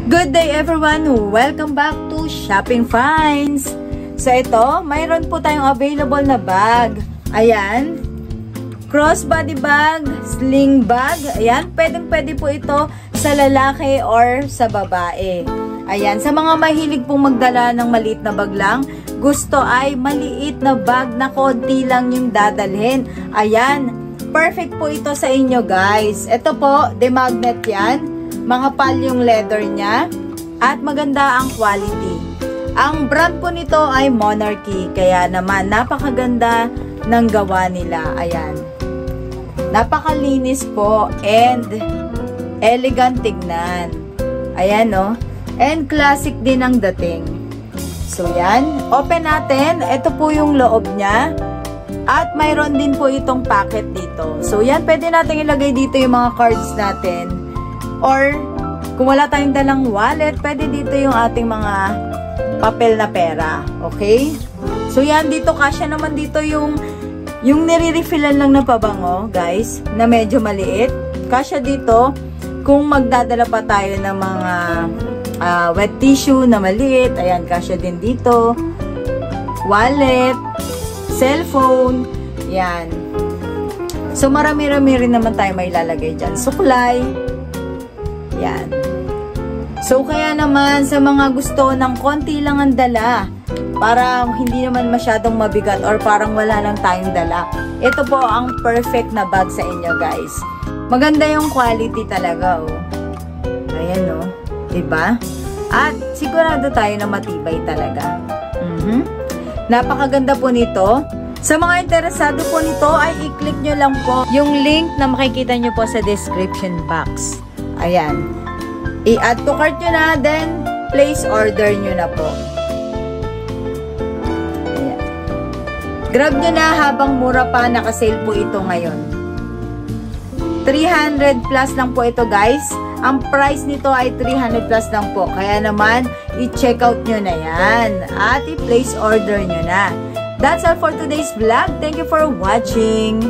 Good day everyone! Welcome back to Shopping Finds! So ito, mayroon po tayong available na bag. Ayan, crossbody bag, sling bag. Ayan, pwede po ito sa lalaki or sa babae. Ayan, sa mga mahilig pong magdala ng maliit na bag lang, gusto ay maliit na bag na konti lang yung dadalhin. Ayan, perfect po ito sa inyo guys. Ito po, demagnet yan. Makapal yung leather niya at maganda ang quality. Ang brand po nito ay Monarchy, kaya naman napakaganda ng gawa nila. Ayan, napakalinis po and elegant tignan. Ayan no, and classic din ang dating. So yan, open natin. Ito po yung loob niya at mayroon din po itong packet dito. So yan, pwede natin ilagay dito yung mga cards natin. Or, kung wala tayong dalang wallet, pwede dito yung ating mga papel na pera. Okay? So, yan. Dito, kasya naman dito yung nire-refillan lang na pabango, guys, na medyo maliit. Kasya dito, kung magdadala pa tayo ng mga wet tissue na maliit. Ayan, kasya din dito. Wallet, cellphone, yan. So, marami-rami rin naman tayo may lalagay dyan. Suklay. Yan. So, kaya naman sa mga gusto ng konti lang ang dala, para hindi naman masyadong mabigat or parang wala lang tayong dala, ito po ang perfect na bag sa inyo guys. Maganda yung quality talaga oh. Ayan oh. Diba? At sigurado tayo na matibay talaga. Napakaganda po nito. Sa mga interesado po nito ay i-click nyo lang po yung link na makikita nyo po sa description box. Ayan. I-add to cart nyo na, then place order nyo na po. Ayan. Grab nyo na habang mura pa, nakasale po ito ngayon. 300 plus lang po ito guys. Ang price nito ay 300 plus lang po. Kaya naman, i-check out nyo na yan. At i-place order nyo na. That's all for today's vlog. Thank you for watching.